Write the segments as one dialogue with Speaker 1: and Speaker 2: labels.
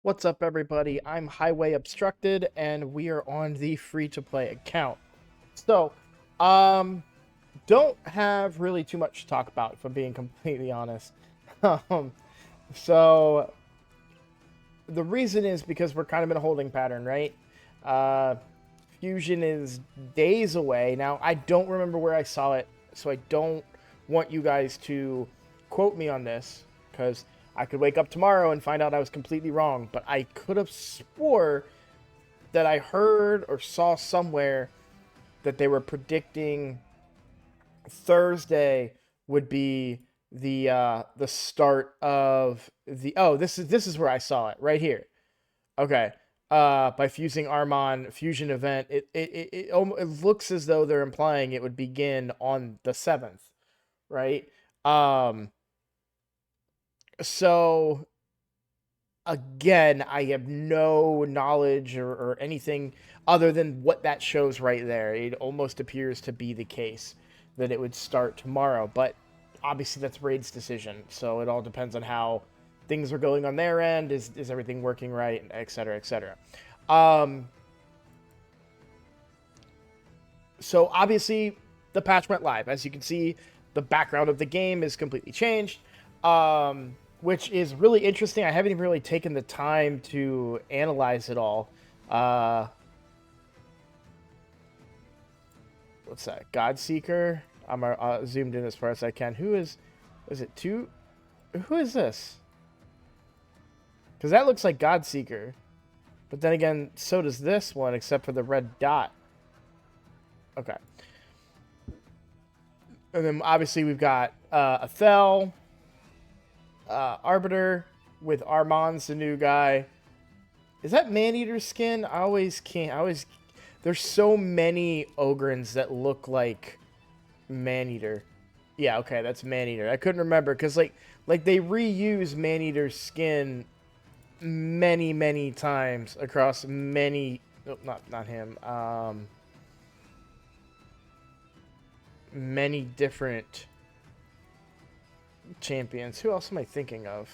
Speaker 1: What's up, everybody? I'm Highway Obstructed, and we are on the free-to-play account. So, um, don't have really too much to talk about, if I'm being completely honest. Um, so the reason is because we're kind of in a holding pattern, right? Uh, Fusion is days away. Now, I don't remember where I saw it, so I don't want you guys to quote me on this, because I could wake up tomorrow and find out I was completely wrong, but I could have swore that I heard or saw somewhere that they were predicting Thursday would be the start of the this is where I saw it right here. Okay. By fusing Armon fusion event, it looks as though they're implying it would begin on the 7th, right? Um so again, I have no knowledge or anything other than what that shows right there. It almost appears to be the case that it would start tomorrow, but obviously that's Raid's decision. So it all depends on how things are going on their end. Is everything working right, et cetera, et cetera. Um, so obviously the patch went live. As you can see, the background of the game is completely changed. Which is really interesting. I haven't even really taken the time to analyze it all. Uh, what's that? Godseeker. I'm zoomed in as far as I can. Who is it? Two? Who is this? Because that looks like Godseeker, but then again, so does this one, except for the red dot. Okay. And then obviously we've got Athel, Arbiter with Armon's the new guy. Is that Maneater's skin? I always can't. I always. There's so many Ogrins that look like Maneater. Yeah, okay, that's Maneater. I couldn't remember because like they reuse Maneater's skin many times across many. Oh, not him. Many different champions. Who else am I thinking of?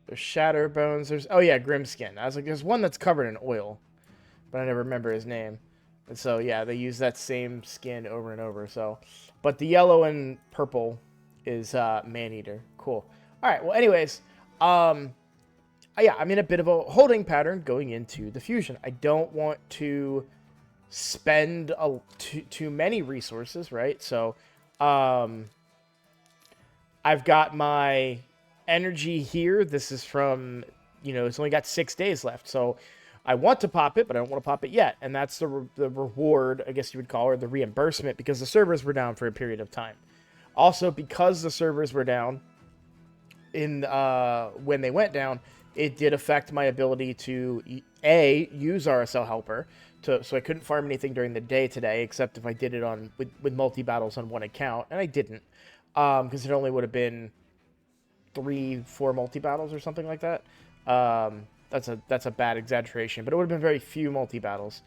Speaker 1: There's Shatterbones. There's Grimskin. I was like, there's one that's covered in oil, but I never remember his name. And so yeah, they use that same skin over and over. So, but the yellow and purple is Maneater. Cool. All right. Well, anyways, yeah, I'm in a bit of a holding pattern going into the fusion. I don't want to spend too many resources, right? So, I've got my energy here. This is from, it's only got 6 days left. So I want to pop it, but I don't want to pop it yet. And that's the reward, I guess you would call it, the reimbursement, because the servers were down for a period of time. Also, because the servers were down in when they went down, it did affect my ability to use RSL Helper, so I couldn't farm anything during the day today, except if I did it on with multi battles on one account, and I didn't, because it only would have been 3-4 multi battles or something like that. That's a bad exaggeration, but it would have been very few multi battles,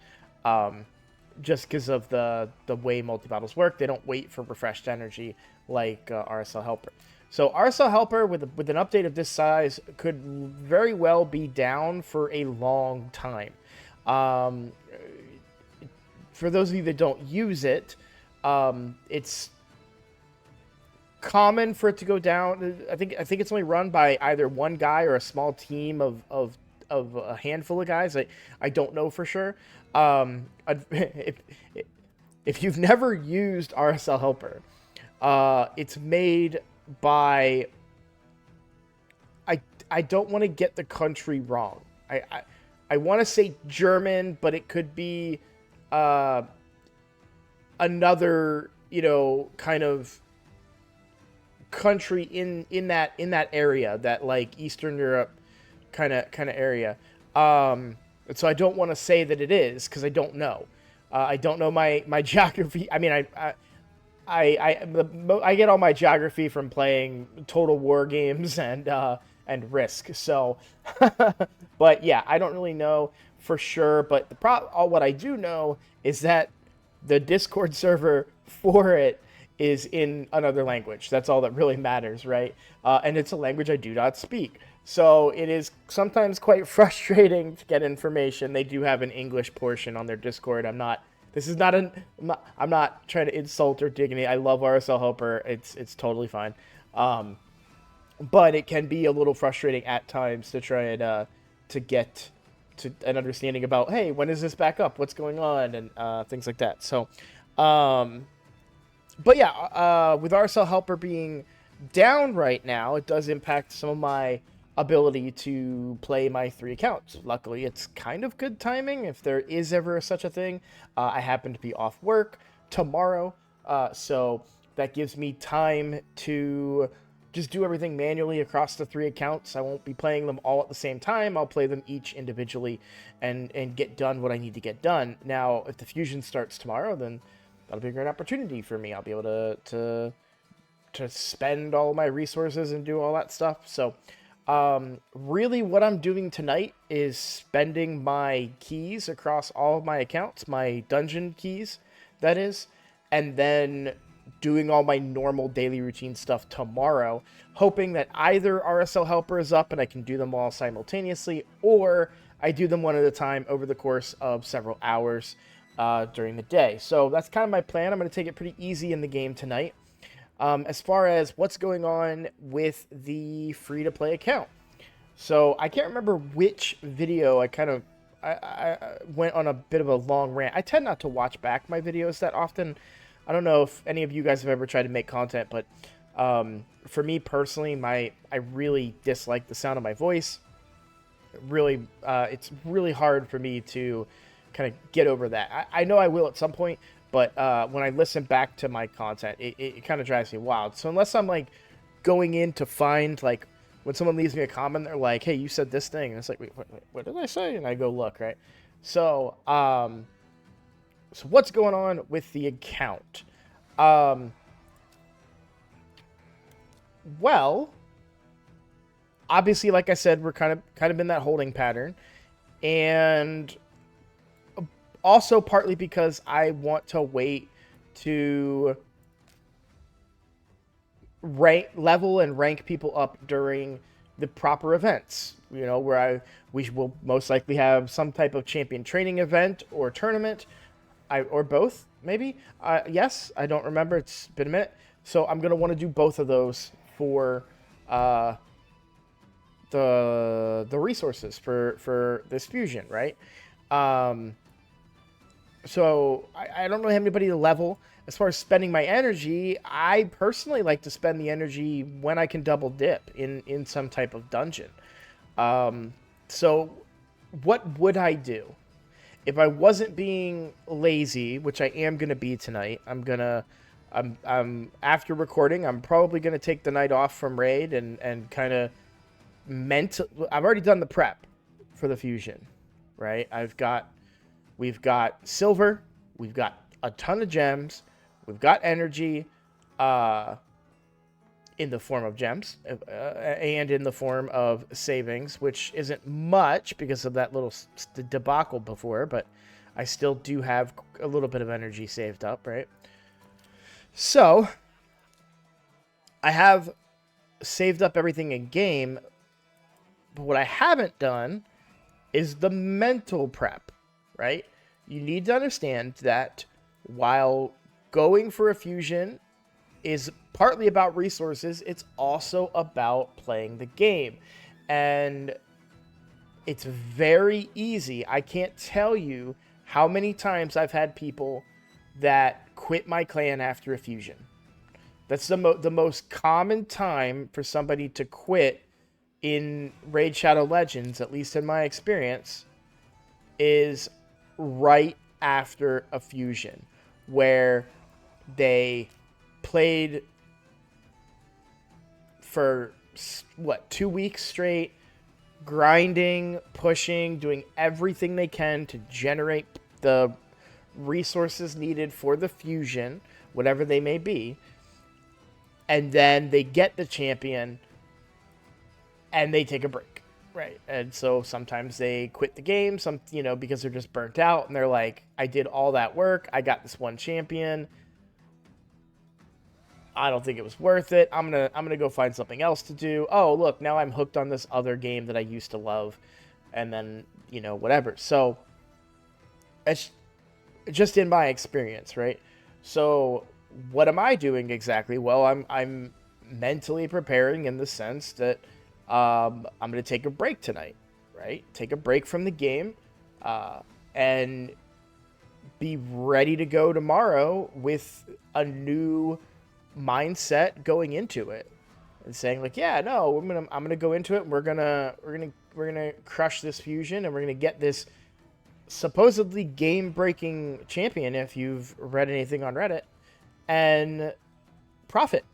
Speaker 1: just because of the way multi battles work. They don't wait for refreshed energy like RSL Helper. So RSL Helper with an update of this size could very well be down for a long time. For those of you that don't use it, it's common for it to go down. I think it's only run by either one guy or a small team of a handful of guys. I don't know for sure. If you've never used RSL Helper, it's made by I don't want to get the country wrong. I want to say German, but it could be another, kind of country in that area, that like Eastern Europe kind of area. So I don't want to say that it is, because I don't know. I don't know my geography. I mean, I get all my geography from playing Total War games and Risk. So, but yeah, I don't really know for sure. But what I do know is that the Discord server for it is in another language. That's all that really matters, right? And it's a language I do not speak. So it is sometimes quite frustrating to get information. They do have an English portion on their Discord. This is not an. I'm not trying to insult or dignity. I love RSL Helper. It's totally fine. But it can be a little frustrating at times to try and to get to an understanding about, hey, when is this back up? What's going on? And things like that. So, but yeah, with RSL Helper being down right now, it does impact some of my ability to play my 3 accounts. Luckily, it's kind of good timing if there is ever such a thing. I happen to be off work tomorrow, so that gives me time to just do everything manually across the 3 accounts. I won't be playing them all at the same time. I'll play them each individually and get done what I need to get done. Now, if the Fusion starts tomorrow, then that'll be a great opportunity for me. I'll be able to spend all my resources and do all that stuff. So, really what I'm doing tonight is spending my keys across all of my accounts, my dungeon keys, that is, and then doing all my normal daily routine stuff tomorrow, hoping that either RSL Helper is up and I can do them all simultaneously, or I do them one at a time over the course of several hours during the day. So that's kind of my plan. I'm going to take it pretty easy in the game tonight. As far as what's going on with the free-to-play account. So I can't remember which video I went on a bit of a long rant. I tend not to watch back my videos that often. I don't know if any of you guys have ever tried to make content, but for me personally, I really dislike the sound of my voice. Really, it's really hard for me to kind of get over that. I know I will at some point, but when I listen back to my content, it kind of drives me wild. So unless I'm like going in to find, like, when someone leaves me a comment, they're like, hey, you said this thing. And it's like, wait, what did I say? And I go look, right? So, so what's going on with the account? Well, obviously, like I said, we're kind of in that holding pattern. And also partly because I want to wait to level and rank people up during the proper events, where we will most likely have some type of champion training event or tournament, or both, maybe. Yes, I don't remember. It's been a minute. So I'm going to want to do both of those for the resources for this fusion, right? So I don't really have anybody to level. As far as spending my energy, I personally like to spend the energy when I can double dip in some type of dungeon. So what would I do? If I wasn't being lazy, which I am going to be tonight, I'm after recording, I'm probably going to take the night off from Raid and kind of I've already done the prep for the fusion, right? We've got silver, we've got a ton of gems, we've got energy in the form of gems and in the form of savings, which isn't much because of that little debacle before, but I still do have a little bit of energy saved up, right? So I have saved up everything in game, but what I haven't done is the mental prep. Right? You need to understand that while going for a fusion is partly about resources, it's also about playing the game. And it's very easy. I can't tell you how many times I've had people that quit my clan after a fusion. That's the most common time for somebody to quit in Raid Shadow Legends, at least in my experience, is right after a fusion, where they played for 2 weeks straight, grinding, pushing, doing everything they can to generate the resources needed for the fusion, whatever they may be, and then they get the champion and they take a break. Right. And so sometimes they quit the game, because they're just burnt out and they're like, I did all that work. I got this one champion. I don't think it was worth it. I'm gonna go find something else to do. Oh, look, now I'm hooked on this other game that I used to love, and then whatever. So it's just in my experience, right? So what am I doing exactly? Well, I'm mentally preparing in the sense that I'm gonna take a break tonight, right? Take a break from the game, and be ready to go tomorrow with a new mindset going into it, and saying like, yeah, no, I'm gonna go into it, and we're gonna crush this fusion, and we're gonna get this supposedly game breaking champion, if you've read anything on Reddit, and profit.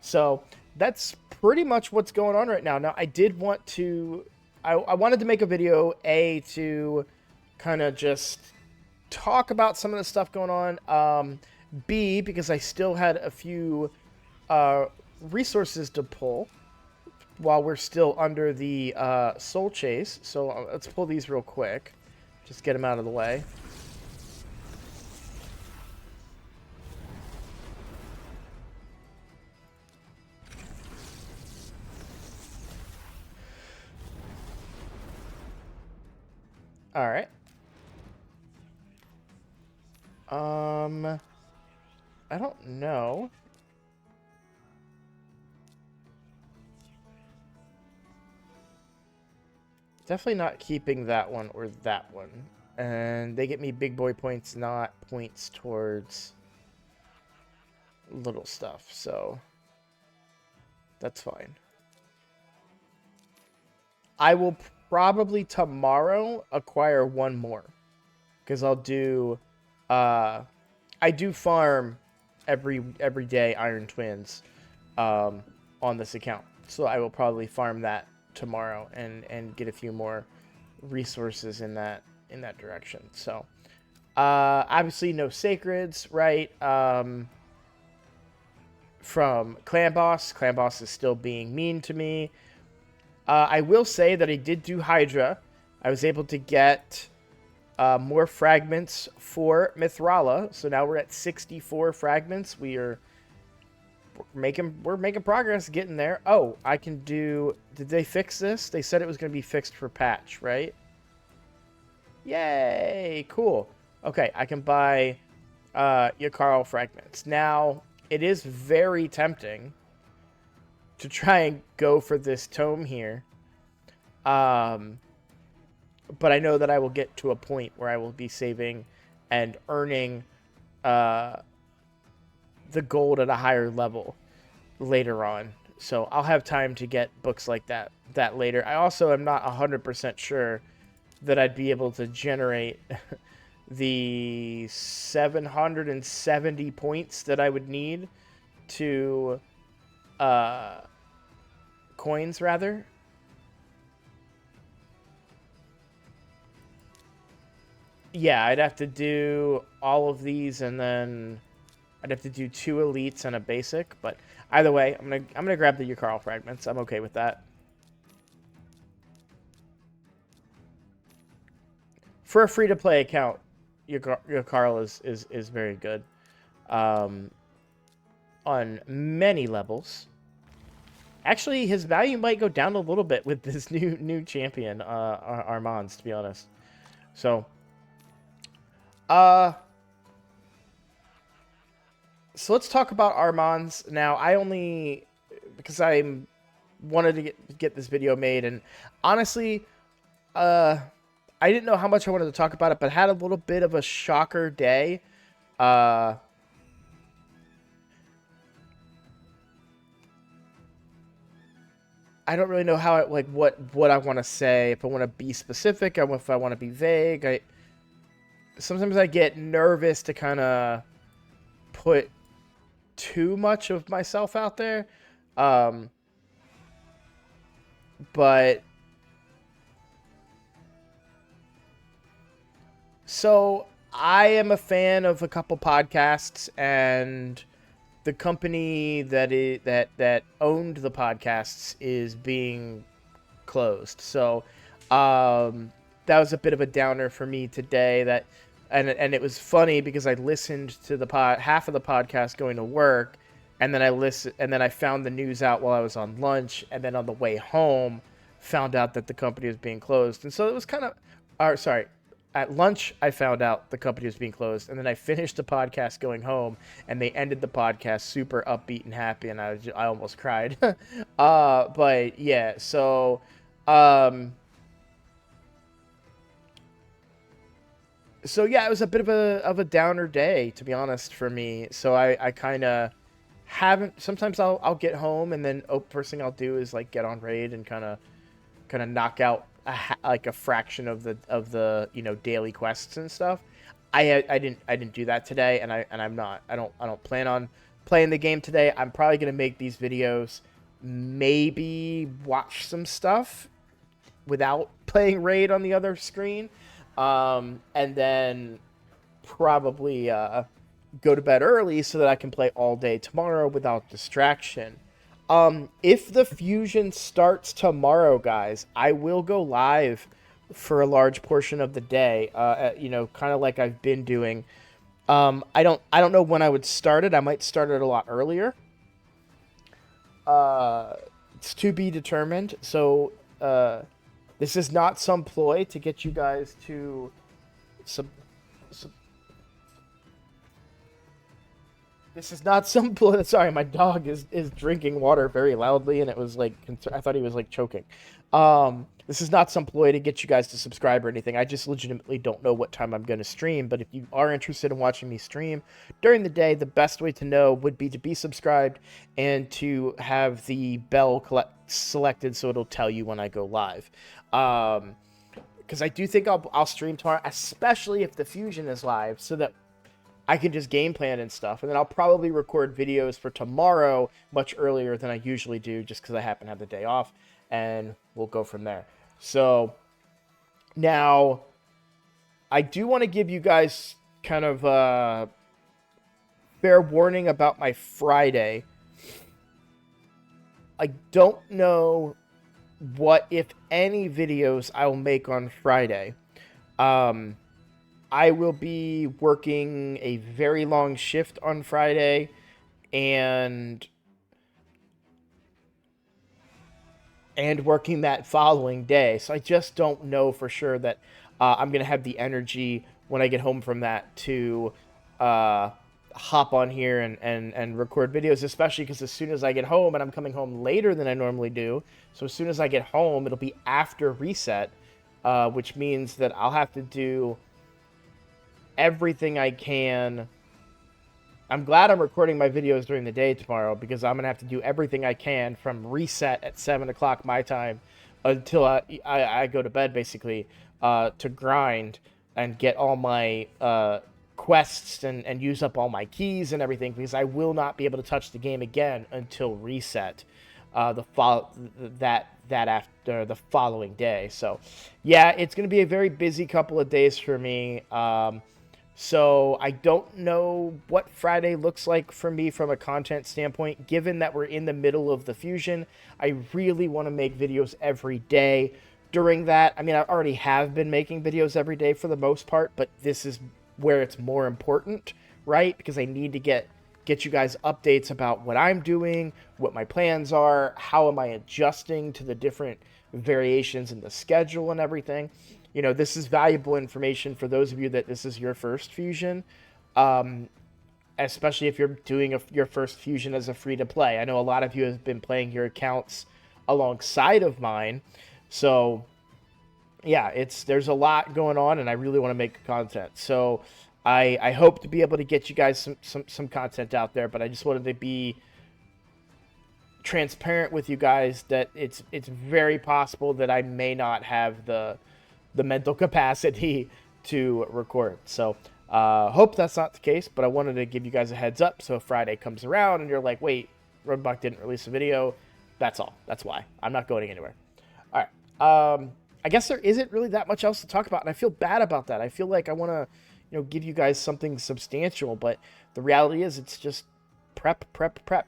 Speaker 1: So that's pretty much what's going on right now. Now, I did want to, I wanted to make a video, to kind of just talk about some of the stuff going on. B, because I still had a few resources to pull while we're still under the soul chase. So let's pull these real quick. Just get them out of the way. All right. I don't know. Definitely not keeping that one or that one. And they get me big boy points, not points towards little stuff. So that's fine. I will probably tomorrow acquire one more, because I'll do I do farm every day Iron Twins on this account. So I will probably farm that tomorrow and get a few more resources in that direction. So obviously no sacreds, right? From Clan Boss. Clan Boss is still being mean to me. I will say that I did do Hydra. I was able to get more fragments for Mithrala, so now we're at 64 fragments. We're making progress, getting there. Oh, I can do. Did they fix this? They said it was going to be fixed for patch, right? Yay! Cool. Okay, I can buy Yakarl fragments. Now, it is very tempting to try and go for this tome here. But I know that I will get to a point where I will be saving and earning the gold at a higher level later on. So I'll have time to get books like that later. I also am not 100% sure that I'd be able to generate the 770 points that I would need to coins, rather. Yeah, I'd have to do all of these, and then I'd have to do 2 elites and a basic. But either way, I'm gonna grab the Yakarl fragments. I'm okay with that. For a free-to-play account, Yakarl is very good on many levels. Actually, his value might go down a little bit with this new champion, Armanz, to be honest. So, so let's talk about Armanz now. Because I wanted to get this video made, and honestly, I didn't know how much I wanted to talk about it, but had a little bit of a shocker day. I don't really know how what I want to say. If I want to be specific, or if I want to be vague. Sometimes I get nervous to kind of put too much of myself out there. But so I am a fan of a couple podcasts, and the company that owned the podcasts is being closed. So that was a bit of a downer for me today. That and it was funny because I listened to the half of the podcast going to work, and then I found the news out while I was on lunch, and then on the way home found out that the company was being closed. And so it was kind of, or sorry, at lunch I found out the company was being closed, and then I finished the podcast going home, and they ended the podcast super upbeat and happy, and I almost cried. But yeah, um so yeah, it was a bit of a downer day, to be honest, for me. So I kind of haven't. Sometimes I'll get home, and then first thing I'll do is like get on raid and kind of knock out like a fraction of the daily quests and stuff. I didn't do that today, and I don't plan on playing the game today. I'm probably gonna make these videos, maybe watch some stuff without playing raid on the other screen, and then probably go to bed early so that I can play all day tomorrow without distraction. If the fusion starts tomorrow, guys, I will go live for a large portion of the day. Kind of like I've been doing. I don't know when I would start it. I might start it a lot earlier. It's to be determined. So this is not some ploy to get you guys to sub. This is not some ploy. Sorry, my dog is drinking water very loudly, and it was like I thought he was like choking. This is not some ploy to get you guys to subscribe or anything. I just legitimately don't know what time I'm going to stream. But if you are interested in watching me stream during the day, the best way to know would be to be subscribed and to have the bell selected so it'll tell you when I go live. Because I do think I'll stream tomorrow, especially if the fusion is live, so that I can just game plan and stuff. And then I'll probably record videos for tomorrow much earlier than I usually do, just because I happen to have the day off, and we'll go from there. So now I do want to give you guys kind of fair warning about my Friday. I don't know what, if any, videos I will make on Friday. I will be working a very long shift on Friday, and working that following day. So I just don't know for sure that I'm going to have the energy when I get home from that to hop on here and record videos, especially because as soon as I get home, and I'm coming home later than I normally do, so as soon as I get home, it'll be after reset, which means that I'll have to do everything I can. I'm glad I'm recording my videos during the day tomorrow, because I'm going to have to do everything I can from reset at 7 o'clock my time until I go to bed, basically, to grind and get all my quests and use up all my keys and everything, because I will not be able to touch the game again until reset after the following day. So yeah, it's going to be a very busy couple of days for me. So I don't know what Friday looks like for me from a content standpoint. Given that we're in the middle of the fusion, I really want to make videos every day during that. I mean, I already have been making videos every day for the most part, but this is where it's more important, right? Because I need to get you guys updates about what I'm doing, what my plans are, how am I adjusting to the different variations in the schedule and everything. You know, this is valuable information for those of you that this is your first fusion, especially if you're doing your first fusion as a free-to-play. I know a lot of you have been playing your accounts alongside of mine, so yeah, there's a lot going on, and I really want to make content. So I hope to be able to get you guys some content out there, but I just wanted to be transparent with you guys that it's very possible that I may not have the mental capacity to record. So hope that's not the case, but I wanted to give you guys a heads up, so if Friday comes around and you're like, wait, Roadblock didn't release a video, that's all. That's why. I'm not going anywhere. All right. I guess there isn't really that much else to talk about, and I feel bad about that. I feel like I want to give you guys something substantial, but the reality is it's just prep.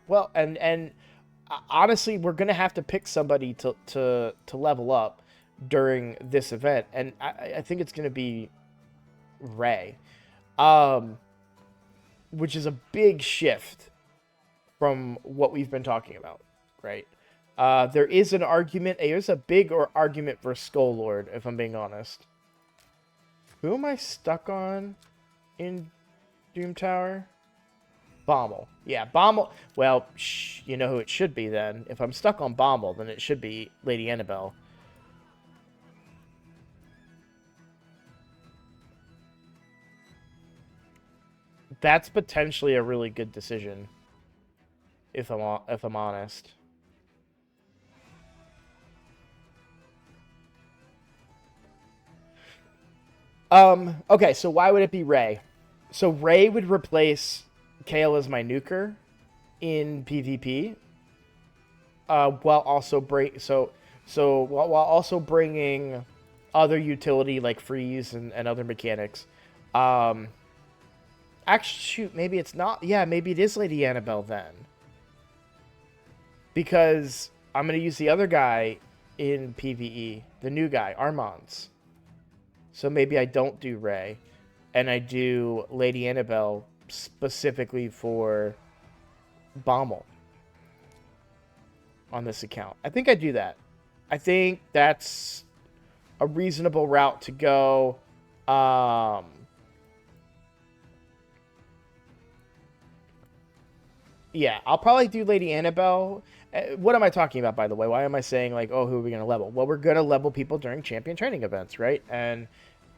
Speaker 1: Well, and honestly, we're going to have to pick somebody to level up during this event, and I think it's going to be Ray, um, which is a big shift from what we've been talking about, right? There is an argument. There's a big argument for Skull Lord, if I'm being honest. Who am I stuck on in Doom Tower? Bommel. Yeah, Bommel. Well, you know who it should be then. If I'm stuck on Bommel, then it should be Lady Annabelle. That's potentially a really good decision, if I'm honest. Okay, so why would it be Ray? So Ray would replace Kayle as my nuker in PvP, while also while also bringing other utility like freeze and other mechanics. Actually, shoot, maybe it's not. Yeah, maybe it is Lady Annabelle then, because I'm gonna use the other guy in PvE, the new guy, Armanz. So maybe I don't do Ray, and I do Lady Annabelle specifically for Bommel on this account. I think I do that. I think that's a reasonable route to go. Yeah, I'll probably do Lady Annabelle. What am I talking about, by the way? Why am I saying, like, oh, who are we going to level? Well, we're going to level people during champion training events, right? And,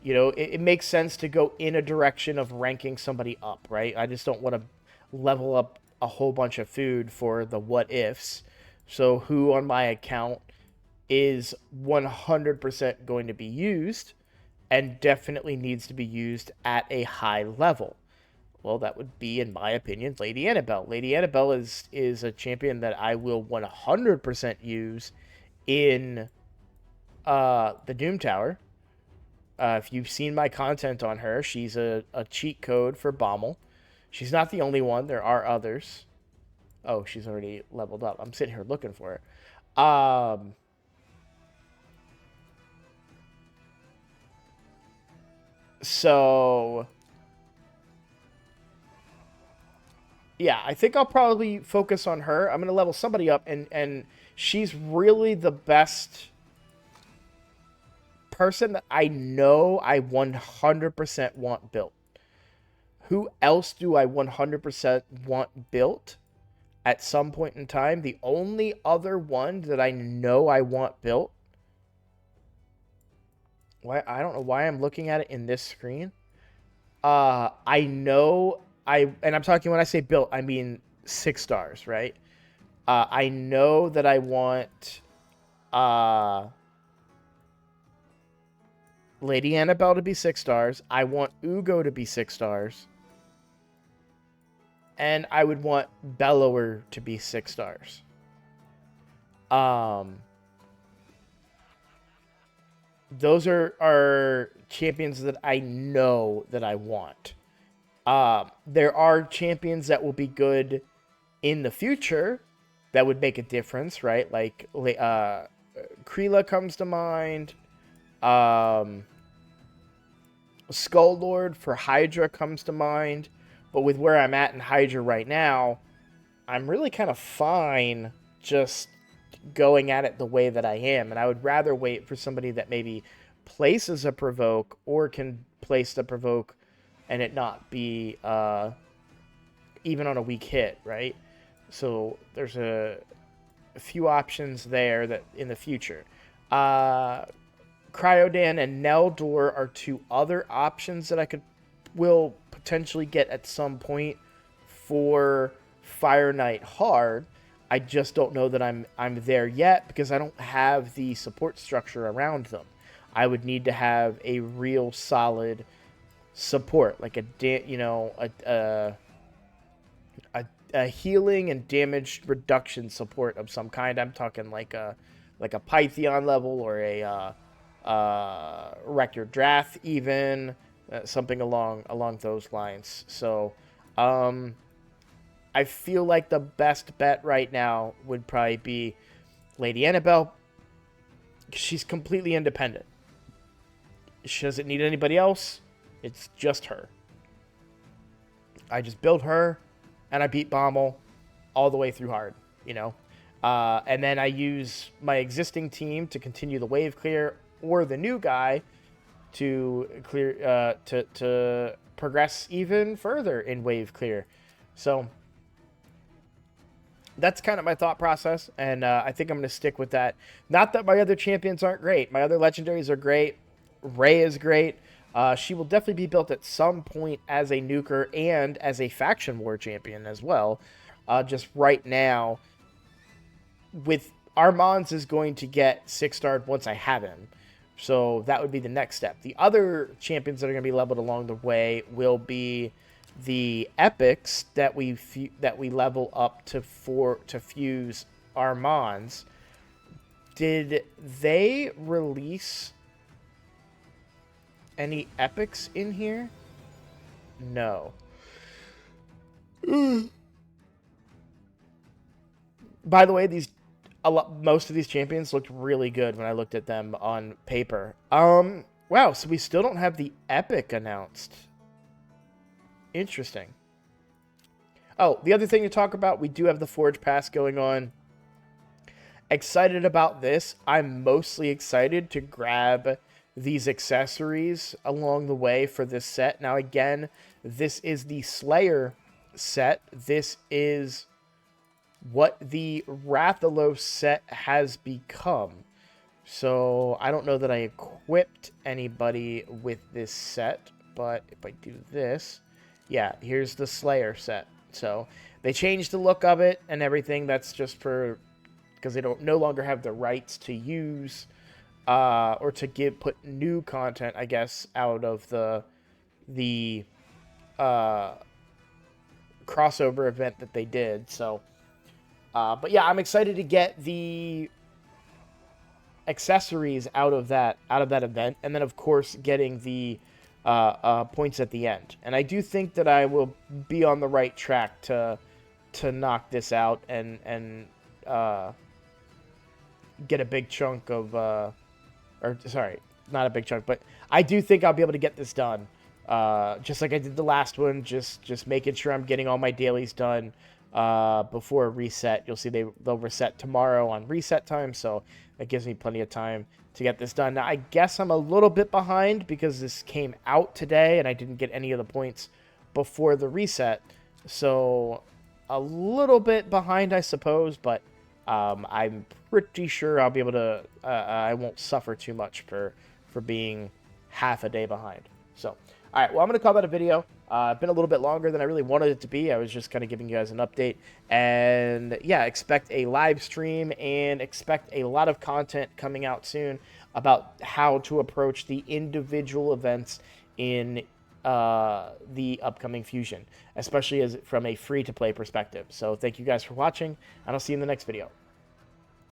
Speaker 1: you know, it makes sense to go in a direction of ranking somebody up, right? I just don't want to level up a whole bunch of food for the what ifs. So who on my account is 100% going to be used and definitely needs to be used at a high level? Well, that would be, in my opinion, Lady Annabelle. Lady Annabelle is a champion that I will 100% use in the Doom Tower. If you've seen my content on her, she's a cheat code for Bommel. She's not the only one. There are others. Oh, she's already leveled up. I'm sitting here looking for her. So yeah, I think I'll probably focus on her. I'm going to level somebody up, and she's really the best person that I know I 100% want built. Who else do I 100% want built at some point in time? The only other one that I know I want built, I don't know why I'm looking at it in this screen. I know and I'm talking, when I say built, I mean 6 stars, right? I know that I want Lady Annabelle to be 6 stars. I want Ugo to be 6 stars. And I would want Bellower to be 6 stars. Those are champions that I know that I want. There are champions that will be good in the future that would make a difference, right? Like Kreela comes to mind. Skull Lord for Hydra comes to mind. But with where I'm at in Hydra right now, I'm really kind of fine just going at it the way that I am. And I would rather wait for somebody that maybe places a provoke or can place the provoke and it not be even on a weak hit, right? So there's a few options there that in the future. Cryodan and Neldor are 2 other options that I will potentially get at some point for Fire Knight hard. I just don't know that I'm there yet because I don't have the support structure around them. I would need to have a real solid support, like a healing and damage reduction support of some kind. I'm talking like a Pythion level or a Rector Drath even, something along those lines. So I feel like the best bet right now would probably be Lady Annabelle. She's completely independent. She doesn't need anybody else. It's just her. I just build her, and I beat Bommel all the way through hard, you know? And then I use my existing team to continue the wave clear, or the new guy to clear to progress even further in wave clear. So that's kind of my thought process, and I think I'm going to stick with that. Not that my other champions aren't great. My other legendaries are great. Ray is great. She will definitely be built at some point as a nuker and as a faction war champion as well. Just right now, with Armanz is going to get 6-starred once I have him. So that would be the next step. The other champions that are going to be leveled along the way will be the epics that we level up to fuse Armanz. Did they release any epics in here? No. By the way, most of these champions looked really good when I looked at them on paper. Wow, so we still don't have the epic announced. Interesting. Oh, the other thing to talk about, we do have the Forge Pass going on. Excited about this. I'm mostly excited to grab these accessories along the way for this set. Now, again, this is the Slayer set. This is what the Rathalos set has become. So, I don't know that I equipped anybody with this set, but if I do this, yeah, here's the Slayer set. So, they changed the look of it and everything. That's just because they no longer have the rights to use or to put new content, I guess, out of the crossover event that they did. So, but yeah, I'm excited to get the accessories out of that event, and then of course getting the points at the end. And I do think that I will be on the right track to knock this out and get a big chunk of or sorry, not a big chunk, but I do think I'll be able to get this done. Just like I did the last one, just making sure I'm getting all my dailies done before reset. You'll see they'll reset tomorrow on reset time, so that gives me plenty of time to get this done. Now, I guess I'm a little bit behind because this came out today and I didn't get any of the points before the reset, so a little bit behind, I suppose, but I'm pretty sure I'll be able to, I won't suffer too much for being half a day behind. So, all right, well, I'm going to call that a video. Been a little bit longer than I really wanted it to be. I was just kind of giving you guys an update. And yeah, expect a live stream and expect a lot of content coming out soon about how to approach the individual events in the upcoming Fusion, especially from a free-to-play perspective. So thank you guys for watching, and I'll see you in the next video.